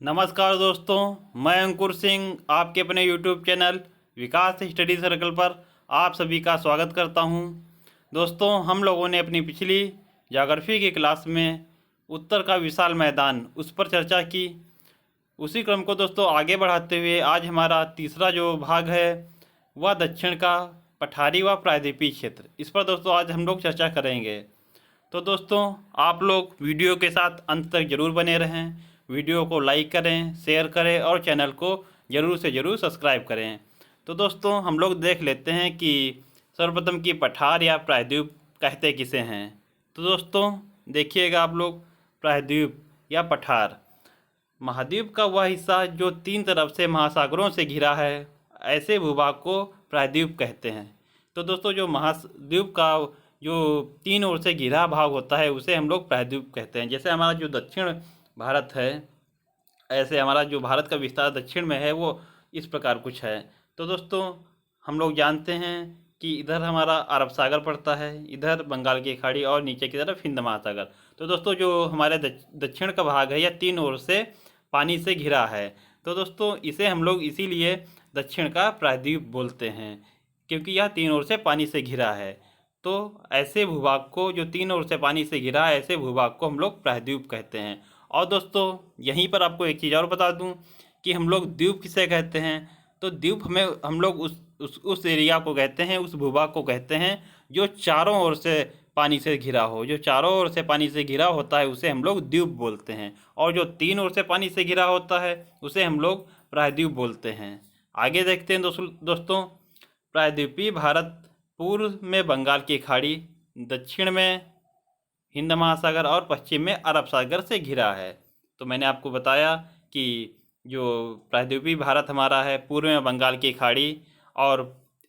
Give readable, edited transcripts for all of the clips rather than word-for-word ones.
नमस्कार दोस्तों, मैं अंकुर सिंह आपके अपने YouTube चैनल विकास स्टडी सर्कल पर आप सभी का स्वागत करता हूं। दोस्तों, हम लोगों ने अपनी पिछली ज्योग्राफी की क्लास में उत्तर का विशाल मैदान उस पर चर्चा की। उसी क्रम को दोस्तों आगे बढ़ाते हुए आज हमारा तीसरा जो भाग है वह दक्षिण का पठारी व प्रायद्वीपीय क्षेत्र, इस पर दोस्तों आज हम लोग चर्चा करेंगे। तो दोस्तों, आप लोग वीडियो के साथ अंत तक जरूर बने रहें। वीडियो को लाइक करें, शेयर करें और चैनल को ज़रूर से ज़रूर सब्सक्राइब करें। तो दोस्तों, हम लोग देख लेते हैं कि सर्वप्रथम की पठार या प्रायद्वीप कहते किसे हैं। तो दोस्तों देखिएगा आप लोग, प्रायद्वीप या पठार महाद्वीप का वह हिस्सा जो तीन तरफ से महासागरों से घिरा है, ऐसे भूभाग को प्रायद्वीप कहते हैं। तो दोस्तों, जो महाद्वीप का जो तीन ओर से घिरा भाग होता है उसे हम लोग प्रायद्वीप कहते हैं। जैसे हमारा जो दक्षिण भारत है, ऐसे हमारा जो भारत का विस्तार दक्षिण में है वो इस प्रकार कुछ है। तो दोस्तों, हम लोग जानते हैं कि इधर हमारा अरब सागर पड़ता है, इधर बंगाल की खाड़ी और नीचे की तरफ हिंद महासागर। तो दोस्तों, जो हमारे दक्षिण का भाग है यह तीन ओर से पानी से घिरा है। तो दोस्तों, इसे हम लोग इसीलिए दक्षिण का प्रायद्वीप बोलते हैं, क्योंकि यह तीन ओर से पानी से घिरा है। तो ऐसे भूभाग को जो तीन ओर से पानी से घिरा है, ऐसे भूभाग को हम लोग प्रायद्वीप कहते हैं। और दोस्तों, यहीं पर आपको एक चीज़ और बता दूं कि हम लोग द्वीप किसे कहते हैं। तो द्वीप हम लोग उस एरिया को कहते हैं, उस भूभाग को कहते हैं जो चारों ओर से पानी से घिरा हो। जो चारों ओर से पानी से घिरा होता है उसे हम लोग द्वीप बोलते हैं, और जो तीन ओर से पानी से घिरा होता है उसे हम लोग प्रायद्वीप बोलते हैं। आगे देखते हैं दोस्तों, प्रायद्वीपीय भारत पूर्व में बंगाल की खाड़ी, दक्षिण में हिंद महासागर और पश्चिम में अरब सागर से घिरा है। तो मैंने आपको बताया कि जो प्रायद्वीपीय भारत हमारा है, पूर्व में बंगाल की खाड़ी और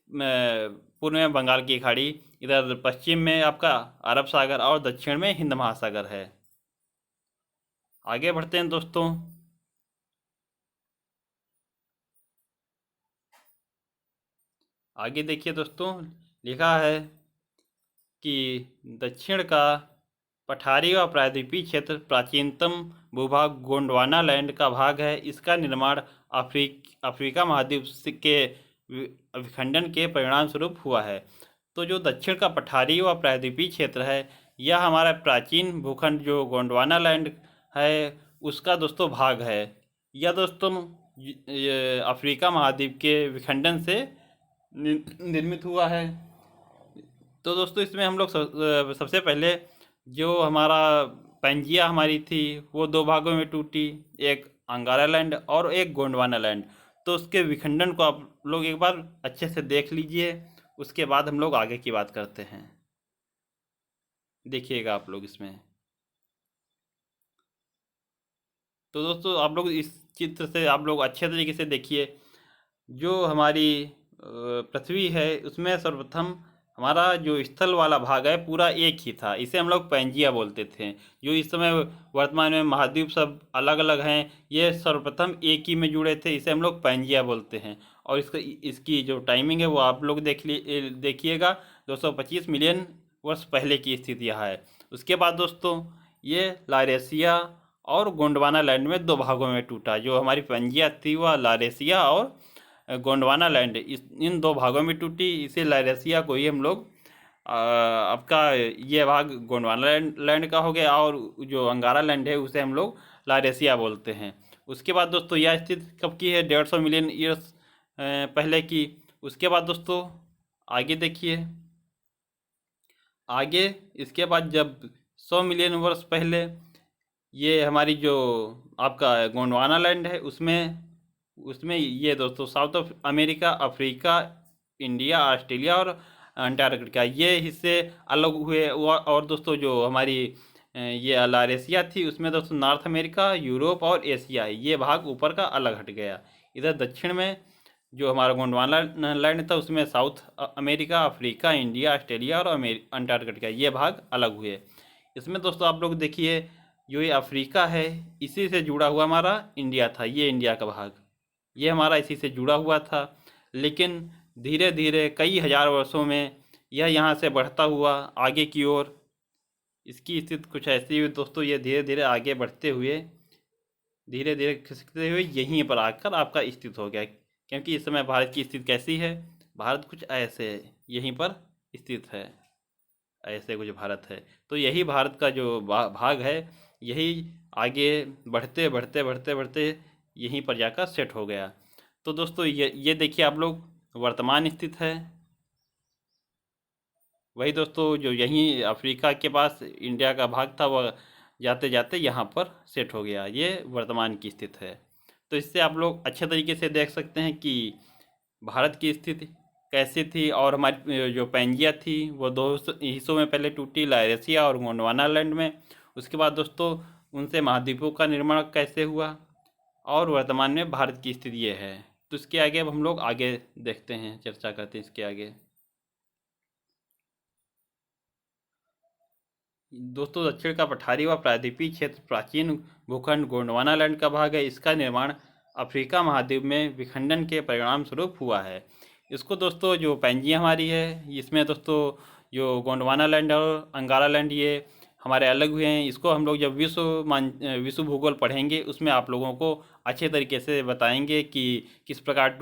पूर्व में बंगाल की खाड़ी, इधर पश्चिम में आपका अरब सागर और दक्षिण में हिंद महासागर है। आगे बढ़ते हैं दोस्तों। आगे देखिए दोस्तों, लिखा है कि दक्षिण का पठारी व प्रायद्वीपीय क्षेत्र प्राचीनतम भूभाग गोंडवाना लैंड का भाग है। इसका निर्माण अफ्रीका महाद्वीप के विखंडन के परिणाम स्वरूप हुआ है। तो जो दक्षिण का पठारी व प्रायद्वीपीय क्षेत्र है, यह हमारा प्राचीन भूखंड जो गोंडवाना लैंड है उसका दोस्तों भाग है। यह दोस्तों ये अफ्रीका महाद्वीप के विखंडन से निर्मित हुआ है। तो दोस्तों, इसमें हम लोग सबसे पहले जो हमारा पेंजिया हमारी थी वो दो भागों में टूटी, एक अंगारा लैंड और एक गोंडवाना लैंड। तो उसके विखंडन को आप लोग एक बार अच्छे से देख लीजिए, उसके बाद हम लोग आगे की बात करते हैं। देखिएगा आप लोग इसमें। तो दोस्तों, आप लोग इस चित्र से आप लोग अच्छे तरीके से देखिए। जो हमारी पृथ्वी है उसमें सर्वप्रथम हमारा जो स्थल वाला भाग है पूरा एक ही था, इसे हम लोग पैंजिया बोलते थे। जो इस समय वर्तमान में महाद्वीप सब अलग अलग हैं, ये सर्वप्रथम एक ही में जुड़े थे, इसे हम लोग पैंजिया बोलते हैं। और इसकी जो टाइमिंग है वो आप लोग देखिएगा, 225 मिलियन वर्ष पहले की स्थिति यह है। उसके बाद दोस्तों, ये लारेसिया और गोंडवाना लैंड में दो भागों में टूटा। जो हमारी पैंजिया थी वह लारेसिया और गोंडवाना लैंड इन दो भागों में टूटी। इसे लारेसिया को ही हम लोग आपका ये भाग गोंडवाना लैंड का हो गया, और जो अंगारा लैंड है उसे हम लोग लारेसिया बोलते हैं। उसके बाद दोस्तों, यह स्थिति कब की है? 150 मिलियन ईयर्स पहले की। उसके बाद दोस्तों आगे देखिए, आगे इसके बाद जब 100 मिलियन वर्ष पहले ये हमारी जो आपका गोंडवाना लैंड है उसमें उसमें ये दोस्तों south of America, Africa, India, Australia और अंटार्कटिका ये हिस्से अलग हुए। और दोस्तों, जो हमारी ये लारेसिया थी उसमें दोस्तों नॉर्थ अमेरिका, यूरोप और एशिया ये भाग ऊपर का अलग हट गया। इधर दक्षिण में जो हमारा गोंडवाना लैंड था उसमें south America, Africa, India, Australia और अंटार्कटिका ये भाग अलग हुए। इसमें दोस्तों आप लोग देखिए, जो ये अफ्रीका है इसी से जुड़ा हुआ हमारा इंडिया था। ये इंडिया का भाग ये हमारा इसी से जुड़ा हुआ था, लेकिन धीरे धीरे कई हजार वर्षों में यह यहाँ से बढ़ता हुआ आगे की ओर, इसकी स्थिति कुछ ऐसी हुई दोस्तों, ये धीरे धीरे आगे बढ़ते हुए धीरे धीरे खिसकते हुए यहीं पर आकर आपका स्थित हो गया। क्योंकि इस समय भारत की स्थिति कैसी है, भारत कुछ ऐसे यहीं पर स्थित है, ऐसे कुछ भारत है। तो यही भारत का जो भाग है, यही आगे बढ़ते बढ़ते बढ़ते बढ़ते यहीं पर जाकर सेट हो गया। तो दोस्तों ये देखिए आप लोग, वर्तमान स्थित है वही दोस्तों, जो यहीं अफ्रीका के पास इंडिया का भाग था, वह जाते जाते यहाँ पर सेट हो गया। ये वर्तमान की स्थिति है। तो इससे आप लोग अच्छे तरीके से देख सकते हैं कि भारत की स्थिति कैसी थी। और हमारी जो पैंजिया थी वो दो हिस्सों में पहले टूटी, लाइरेसिया और गोंडवाना लैंड में। उसके बाद दोस्तों उनसे महाद्वीपों का निर्माण कैसे हुआ, और वर्तमान में भारत की स्थिति ये है। तो इसके आगे अब हम लोग आगे देखते हैं, चर्चा करते हैं इसके आगे। दोस्तों दक्षिण का पठारी व प्रायद्वीपीय क्षेत्र प्राचीन भूखंड गोंडवाना लैंड का भाग है। इसका निर्माण अफ्रीका महाद्वीप में विखंडन के परिणाम स्वरूप हुआ है। इसको दोस्तों जो पैंजिया हमारी है, इसमें दोस्तों जो गोंडवाना लैंड और अंगारा लैंड ये हमारे अलग हुए हैं। इसको हम लोग जब विश्व भूगोल पढ़ेंगे उसमें आप लोगों को अच्छे तरीके से बताएंगे कि किस प्रकार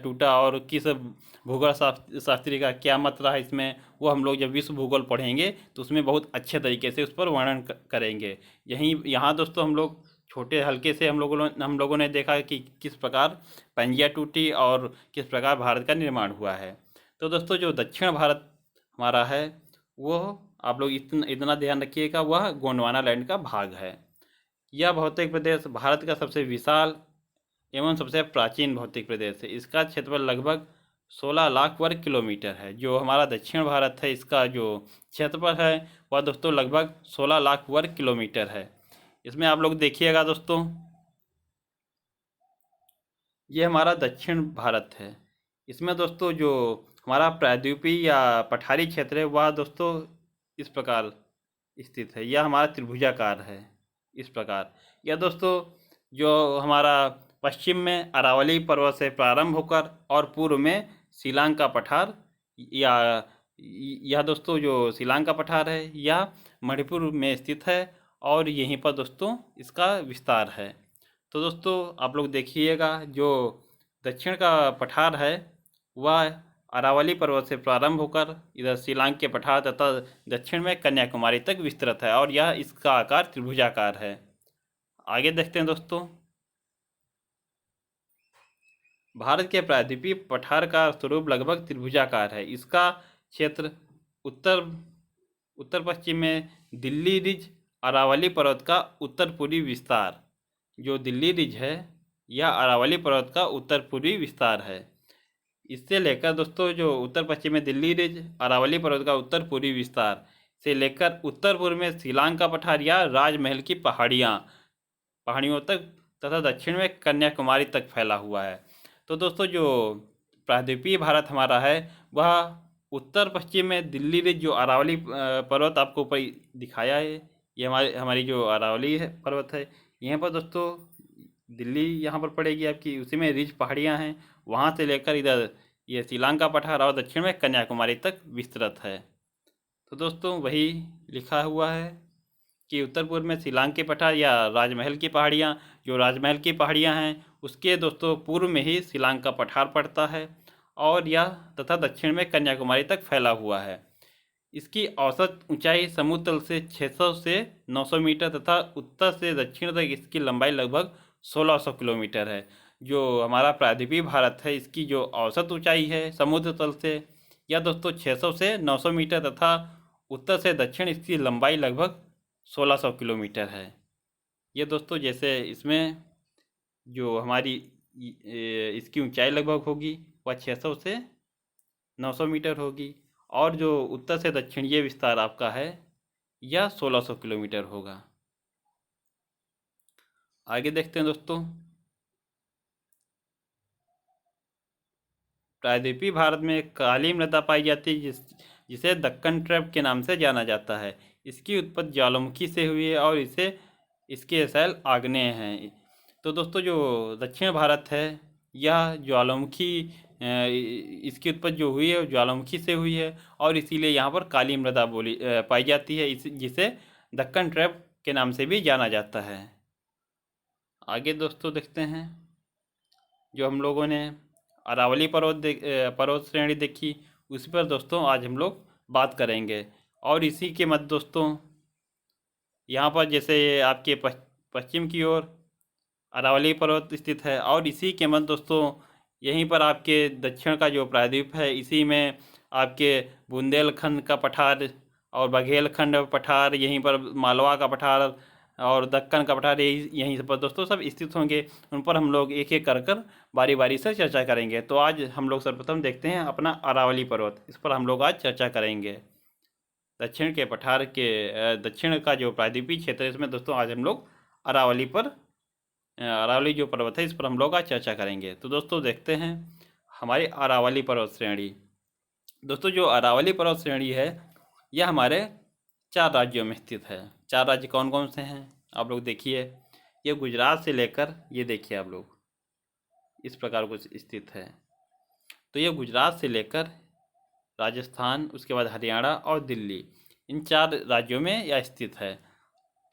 टूटा और किस भूगोल शास्त्री का क्या मत रहा इसमें। वो हम लोग जब विश्व भूगोल पढ़ेंगे तो उसमें बहुत अच्छे तरीके से उस पर वर्णन करेंगे। यहाँ दोस्तों हम लोग छोटे हल्के से हम लोगों ने देखा कि किस प्रकार पंजिया टूटी और किस प्रकार भारत का निर्माण हुआ है। तो दोस्तों जो दक्षिण भारत हमारा है, वो आप लोग इतना ध्यान रखिएगा, वह गोंडवाना लैंड का भाग है। यह भौतिक प्रदेश भारत का सबसे विशाल एवं सबसे प्राचीन भौतिक प्रदेश है। इसका क्षेत्रफल लगभग 16 लाख वर्ग किलोमीटर है। जो हमारा दक्षिण भारत है, इसका जो क्षेत्रफल है वह दोस्तों लगभग 16 लाख वर्ग किलोमीटर है। इसमें आप लोग देखिएगा दोस्तों, ये हमारा दक्षिण भारत है। इसमें दोस्तों जो हमारा प्रायद्वीपीय या पठारी क्षेत्र है वह दोस्तों इस प्रकार स्थित है। यह हमारा त्रिभुजाकार है इस प्रकार। यह दोस्तों जो हमारा पश्चिम में अरावली पर्वत से प्रारंभ होकर और पूर्व में शिलांग का पठार, या यह दोस्तों जो शिलांग का पठार है यह मणिपुर में स्थित है, और यहीं पर दोस्तों इसका विस्तार है। तो दोस्तों आप लोग देखिएगा, जो दक्षिण का पठार है वह अरावली पर्वत से प्रारंभ होकर इधर शिलांग के पठार तथा दक्षिण में कन्याकुमारी तक विस्तृत है, और यह इसका आकार त्रिभुजाकार है। आगे देखते हैं दोस्तों, भारत के प्रायद्वीपीय पठार का स्वरूप लगभग त्रिभुजाकार है। इसका क्षेत्र उत्तर पश्चिम में दिल्ली रिज, अरावली पर्वत का उत्तर पूर्वी विस्तार। जो दिल्ली रिज है यह अरावली पर्वत का उत्तर पूर्वी विस्तार है। इससे लेकर दोस्तों जो उत्तर पश्चिम में दिल्ली रिज, अरावली पर्वत का उत्तर पूर्वी विस्तार से लेकर उत्तर पूर्व में शिलांग का पठार या राजमहल की पहाड़ियों तक तथा दक्षिण में कन्याकुमारी तक फैला हुआ है। तो दोस्तों जो प्रायद्वीपीय भारत हमारा है वह उत्तर पश्चिम में दिल्ली रिज, जो अरावली पर्वत आपको ऊपर दिखाया है, ये हमारी जो अरावली पर्वत है, यहाँ पर दोस्तों दिल्ली यहाँ पर पड़ेगी आपकी, उसी में रिज पहाड़ियाँ हैं, वहाँ से लेकर इधर ये शिलांग का पठार और दक्षिण में कन्याकुमारी तक विस्तृत है। तो दोस्तों वही लिखा हुआ है कि उत्तर पूर्व में शिलांग के पठार या राजमहल की पहाड़ियाँ, जो राजमहल की पहाड़ियाँ हैं उसके दोस्तों पूर्व में ही शिलांग का पठार पड़ता है, और यह तथा दक्षिण में कन्याकुमारी तक फैला हुआ है। इसकी औसत ऊंचाई समुद्र तल से 600 से 900 मीटर तथा उत्तर से दक्षिण तक इसकी लंबाई लगभग 1600 किलोमीटर है। जो हमारा प्रायद्वीपीय भारत है, इसकी जो औसत ऊंचाई है समुद्र तल से यह दोस्तों 600 से 900 मीटर तथा उत्तर से दक्षिण इसकी लंबाई लगभग 1600 किलोमीटर है। ये दोस्तों जैसे इसमें जो हमारी इसकी ऊंचाई लगभग होगी वह 600 से 900 मीटर होगी, और जो उत्तर से दक्षिण ये विस्तार आपका है यह 1600 किलोमीटर होगा। आगे देखते हैं दोस्तों, प्रायद्वीपीय भारत में काली मृदा पाई जाती है जिसे दक्कन ट्रैप के नाम से जाना जाता है। इसकी उत्पत्ति ज्वालामुखी से हुई है और इसके शैल आग्नेय हैं। तो दोस्तों जो दक्षिण भारत है यह ज्वालामुखी, इसकी उत्पत्ति जो हुई है ज्वालामुखी से हुई है, और इसीलिए यहाँ पर काली मृदा पाई जाती है, जिसे दक्कन ट्रैप के नाम से भी जाना जाता है। आगे दोस्तों देखते हैं, जो हम लोगों ने अरावली पर्वत श्रेणी देखी, उसी पर दोस्तों आज हम लोग बात करेंगे। और इसी के मध्य दोस्तों यहाँ पर जैसे आपके पश्चिम की ओर अरावली पर्वत स्थित है, और इसी के मध्य दोस्तों यहीं पर आपके दक्षिण का जो प्रायद्वीप है, इसी में आपके बुंदेलखंड का पठार और बघेलखंड पठार, यहीं पर मालवा का पठार और दक्कन का पठार, यहीं पर दोस्तों सब स्थित होंगे। उन पर हम लोग एक एक कर बारी बारी से चर्चा करेंगे। तो आज हम लोग सर्वप्रथम देखते हैं अपना अरावली पर्वत, इस पर हम लोग आज चर्चा करेंगे। दक्षिण के पठार के दक्षिण का जो प्रायद्वीपीय क्षेत्र है, इसमें दोस्तों आज हम लोग अरावली जो पर्वत है, इस पर हम लोग आज चर्चा करेंगे। तो दोस्तों देखते हैं हमारी अरावली पर्वत श्रेणी। दोस्तों जो अरावली पर्वत श्रेणी है, यह हमारे 4 राज्यों में स्थित है। 4 राज्य कौन कौन से हैं आप लोग देखिए। ये गुजरात से लेकर, ये देखिए आप लोग इस प्रकार कुछ स्थित है। तो ये गुजरात से लेकर राजस्थान, उसके बाद हरियाणा और दिल्ली, इन 4 राज्यों में यह स्थित है।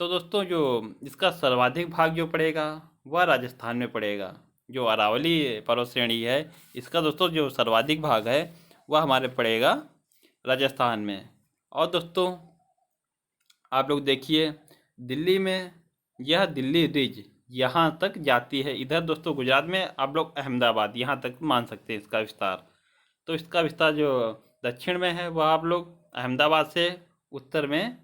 तो दोस्तों जो इसका सर्वाधिक भाग जो पड़ेगा वह राजस्थान में पड़ेगा। जो अरावली पर्वत श्रेणी है, इसका दोस्तों जो सर्वाधिक भाग है वह हमारे पड़ेगा राजस्थान में। और दोस्तों आप लोग देखिए, दिल्ली में यह दिल्ली रिज यहाँ तक जाती है। इधर दोस्तों गुजरात में आप लोग अहमदाबाद यहाँ तक मान सकते हैं इसका विस्तार। तो इसका विस्तार जो दक्षिण में है वह आप लोग अहमदाबाद से उत्तर में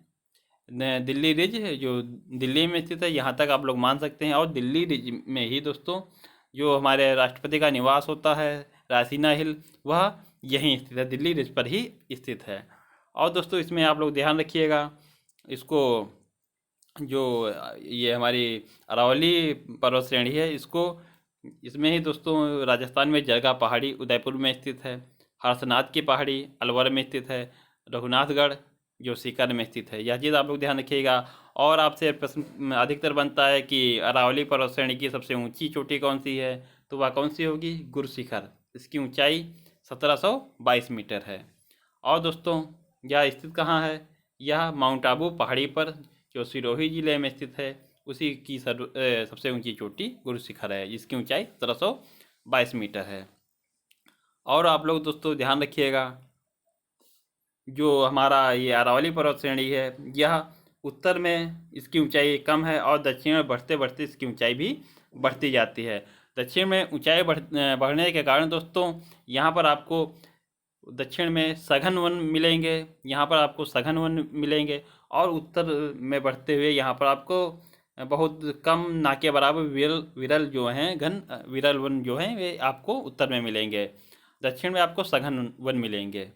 दिल्ली रिज जो दिल्ली में स्थित है, यहाँ तक आप लोग मान सकते हैं। और दिल्ली रिज में ही दोस्तों जो हमारे राष्ट्रपति का निवास होता है, रासीना हिल, वह यहीं स्थित है, दिल्ली रिज पर ही स्थित है। और दोस्तों इसमें आप लोग ध्यान रखिएगा, इसको जो ये हमारी अरावली पर्वत श्रेणी है, इसमें ही दोस्तों राजस्थान में जरगा पहाड़ी उदयपुर में स्थित है, हर्षनाथ की पहाड़ी अलवर में स्थित है, रघुनाथगढ़ जो सीकर में स्थित है। यह चीज़ आप लोग ध्यान रखिएगा। और आपसे प्रश्न अधिकतर बनता है कि अरावली पर्वत श्रेणी की सबसे ऊंची चोटी कौन सी है, तो वह कौन सी होगी? गुरशिखर। इसकी ऊंचाई 1722 मीटर है। और दोस्तों यह स्थित कहाँ है? यह माउंट आबू पहाड़ी पर जो सिरोही जिले में स्थित है, उसी की सबसे ऊंची चोटी गुरशिखर है, जिसकी ऊंचाई 1722 मीटर है। और आप लोग दोस्तों ध्यान रखिएगा, जो हमारा ये अरावली पर्वत श्रेणी है, यह उत्तर में इसकी ऊंचाई कम है और दक्षिण में बढ़ते बढ़ते इसकी ऊंचाई भी बढ़ती जाती है। दक्षिण में ऊंचाई बढ़ने के कारण दोस्तों यहाँ पर आपको दक्षिण में सघन वन मिलेंगे, यहाँ पर आपको सघन वन मिलेंगे। और उत्तर में बढ़ते हुए यहाँ पर आपको बहुत कम, ना के बराबर विरल जो हैं घन विरल वन जो हैं वे आपको उत्तर में मिलेंगे। दक्षिण में आपको सघन वन मिलेंगे।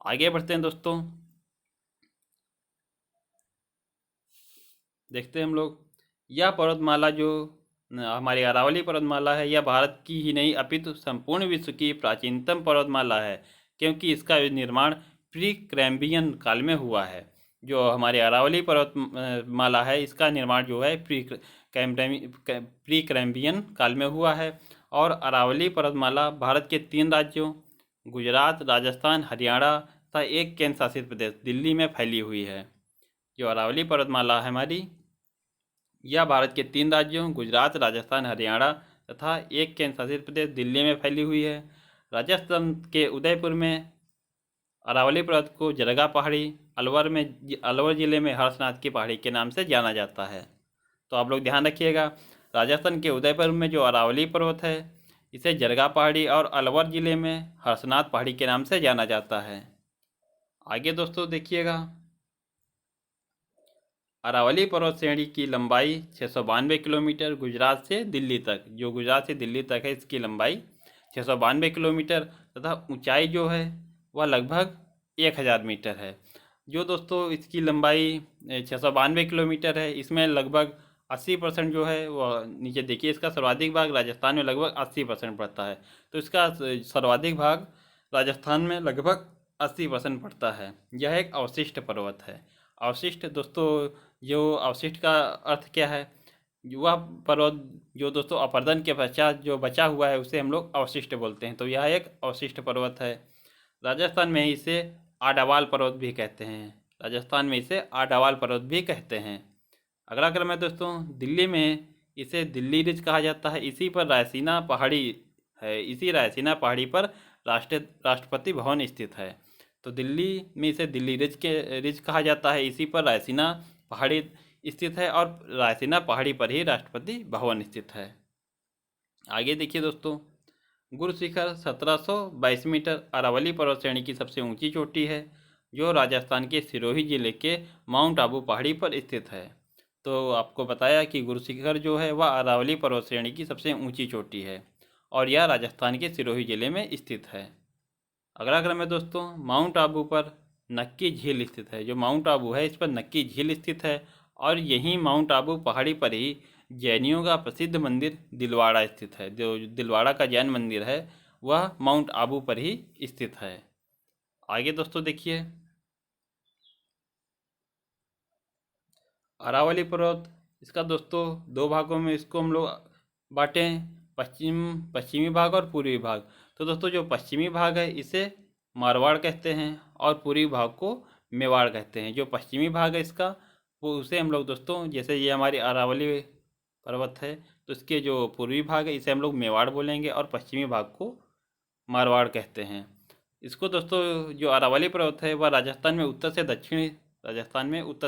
आगे बढ़ते हैं दोस्तों, देखते हैं हम लोग यह पर्वतमाला जो हमारी अरावली पर्वतमाला है, यह भारत की ही नहीं अपितु संपूर्ण विश्व की प्राचीनतम पर्वतमाला है, क्योंकि इसका निर्माण प्री कैम्ब्रियन काल में हुआ है। जो हमारी अरावली पर्वतमाला है, इसका निर्माण जो है प्री कैम्ब्रियन काल में हुआ है। और अरावली पर्वतमाला भारत के 3 राज्यों गुजरात, राजस्थान, हरियाणा तथा एक केंद्र शासित प्रदेश दिल्ली में फैली हुई है। जो अरावली पर्वतमाला है हमारी, यह भारत के 3 राज्यों गुजरात, राजस्थान, हरियाणा तथा एक केंद्र शासित प्रदेश दिल्ली में फैली हुई है। राजस्थान के उदयपुर में अरावली पर्वत को जरगा पहाड़ी, अलवर जिले में हर्षनाथ की पहाड़ी के नाम से जाना जाता है। तो आप लोग ध्यान रखिएगा, राजस्थान के उदयपुर में जो अरावली पर्वत है, इसे जरगा पहाड़ी और अलवर जिले में हर्षनाथ पहाड़ी के नाम से जाना जाता है। आगे दोस्तों देखिएगा, अरावली पर्वत श्रेणी की लंबाई 692 किलोमीटर गुजरात से दिल्ली तक, जो गुजरात से दिल्ली तक है, इसकी लंबाई 692 किलोमीटर तथा ऊंचाई जो है वह लगभग 1000 मीटर है। जो दोस्तों इसकी लंबाई 692 किलोमीटर है, इसमें लगभग 80% जो है वह नीचे देखिए, इसका सर्वाधिक भाग राजस्थान में लगभग 80% पड़ता है। तो इसका सर्वाधिक भाग राजस्थान में लगभग 80% पड़ता है। यह एक अवशिष्ट पर्वत है। अवशिष्ट दोस्तों, जो अवशिष्ट का अर्थ क्या है? वह पर्वत जो दोस्तों अपरदन के पश्चात जो बचा हुआ है, उसे हम लोग अवशिष्ट बोलते हैं। तो यह एक अवशिष्ट पर्वत है। राजस्थान में इसे आडावाल पर्वत भी कहते हैं। राजस्थान में इसे आडावाल पर्वत भी कहते हैं। अगला क्रम है दोस्तों, दिल्ली में इसे दिल्ली रिज कहा जाता है। इसी पर रायसीना पहाड़ी है, इसी रायसीना पहाड़ी पर राष्ट्रपति भवन स्थित है। तो दिल्ली में इसे दिल्ली रिज कहा जाता है। इसी पर रायसीना पहाड़ी स्थित है और रायसीना पहाड़ी पर ही राष्ट्रपति भवन स्थित है। आगे देखिए दोस्तों, गुरु शिखर 1722 मीटर अरावली पर्वत श्रेणी की सबसे ऊंची चोटी है, जो राजस्थान के सिरोही जिले के माउंट आबू पहाड़ी पर स्थित है। तो आपको बताया कि गुरु शिखर जो है वह अरावली पर्वत श्रेणी की सबसे ऊंची चोटी है और यह राजस्थान के सिरोही जिले में स्थित है। अगला क्रम है दोस्तों, माउंट आबू पर नक्की झील स्थित है। जो माउंट आबू है इस पर नक्की झील स्थित है और यहीं माउंट आबू पहाड़ी पर ही जैनियों का प्रसिद्ध मंदिर दिलवाड़ा स्थित है। जो दिलवाड़ा का जैन मंदिर है वह माउंट आबू पर ही स्थित है। आगे दोस्तों देखिए, अरावली पर्वत, इसका दोस्तों दो भागों में इसको हम लोग बांटें, पश्चिमी भाग और पूर्वी भाग। तो दोस्तों जो पश्चिमी भाग है इसे मारवाड़ कहते हैं और पूर्वी भाग को मेवाड़ कहते हैं। जो पश्चिमी भाग है इसका वो उसे हम लोग दोस्तों, जैसे ये हमारी अरावली पर्वत है तो इसके जो पूर्वी भाग है इसे हम लोग मेवाड़ बोलेंगे और पश्चिमी भाग को मारवाड़ कहते हैं। इसको दोस्तों जो अरावली पर्वत है वह राजस्थान में उत्तर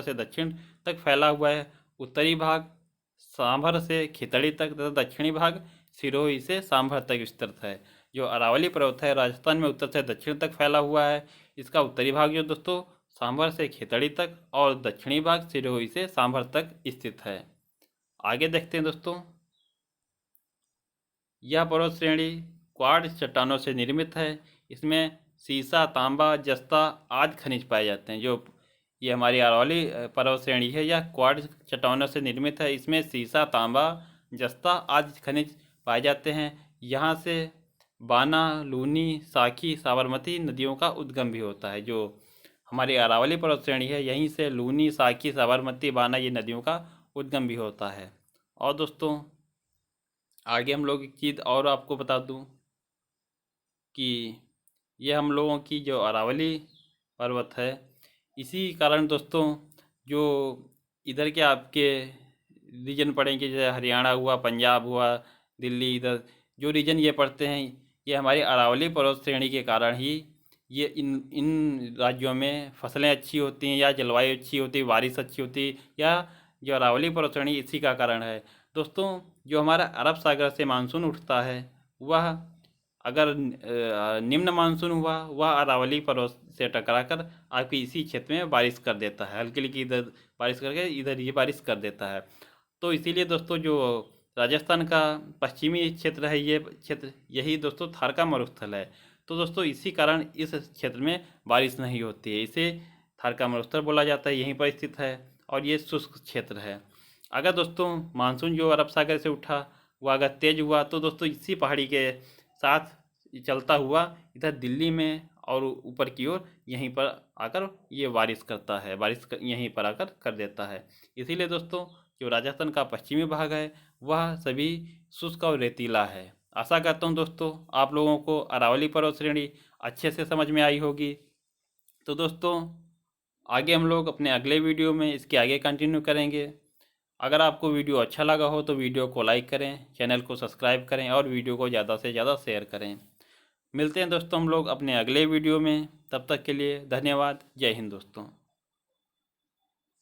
से दक्षिण तक फैला हुआ है। उत्तरी भाग सांभर से खितड़ी तक तथा दक्षिणी भाग सिरोही से सांभर तक विस्तृत है। जो अरावली पर्वत है राजस्थान में उत्तर से दक्षिण तक फैला हुआ है। इसका उत्तरी भाग जो दोस्तों सांभर से खितड़ी तक और दक्षिणी भाग सिरोही से सांभर तक स्थित है। आगे देखते हैं दोस्तों, यह पर्वत श्रेणी क्वार्ट्ज चट्टानों से निर्मित है। इसमें सीसा, तांबा, जस्ता आदि खनिज पाए जाते हैं। जो ये हमारी अरावली पर्वत श्रेणी है यह क्वार्ट्ज चट्टानों से निर्मित है। इसमें सीसा, तांबा, जस्ता आदि खनिज पाए जाते हैं। यहाँ से बाना, लूनी, साखी, साबरमती नदियों का उद्गम भी होता है। जो हमारी अरावली पर्वत श्रेणी है यहीं से लूनी, साखी, साबरमती, बाना ये नदियों का उद्गम भी होता है। और दोस्तों आगे हम लोग एक चीज़ और आपको बता दूं कि ये हम लोगों की जो अरावली पर्वत है इसी कारण दोस्तों जो इधर के आपके रीजन पड़ेंगे, जैसे हरियाणा हुआ, पंजाब हुआ, दिल्ली, इधर जो रीजन ये पड़ते हैं ये हमारी अरावली पर्वत श्रेणी के कारण ही ये इन राज्यों में फसलें अच्छी होती हैं या जलवायु अच्छी होती है, बारिश अच्छी होती है, या जो अरावली पर्वत श्रेणी इसी का कारण है। दोस्तों जो हमारा अरब सागर से मानसून उठता है वह अगर निम्न मानसून हुआ वह अरावली पर्वत से टकराकर आपकी इसी क्षेत्र में बारिश कर देता है, हल्की हल्की इधर बारिश करके इधर ये बारिश कर देता है। तो इसीलिए दोस्तों जो राजस्थान का पश्चिमी क्षेत्र है ये क्षेत्र यही दोस्तों थार का मरुस्थल है। तो दोस्तों इसी कारण इस क्षेत्र में बारिश नहीं होती है, इसे थार का मरुस्थल बोला जाता है, यहीं पर स्थित है और ये शुष्क क्षेत्र है। अगर दोस्तों मानसून जो अरब सागर से उठा वो अगर तेज हुआ तो दोस्तों इसी पहाड़ी के साथ चलता हुआ इधर दिल्ली में और ऊपर की ओर यहीं पर आकर ये बारिश करता है, यहीं पर आकर कर देता है। इसीलिए दोस्तों जो राजस्थान का पश्चिमी भाग है वह सभी शुष्क और रेतीला है। आशा करता हूँ दोस्तों आप लोगों को अरावली पर्वत श्रेणी अच्छे से समझ में आई होगी। तो दोस्तों आगे हम लोग अपने अगले वीडियो में इसके आगे कंटिन्यू करेंगे। अगर आपको वीडियो अच्छा लगा हो तो वीडियो को लाइक करें, चैनल को सब्सक्राइब करें और वीडियो को ज़्यादा से ज़्यादा शेयर करें। मिलते हैं दोस्तों हम लोग अपने अगले वीडियो में, तब तक के लिए धन्यवाद। जय हिंद दोस्तों।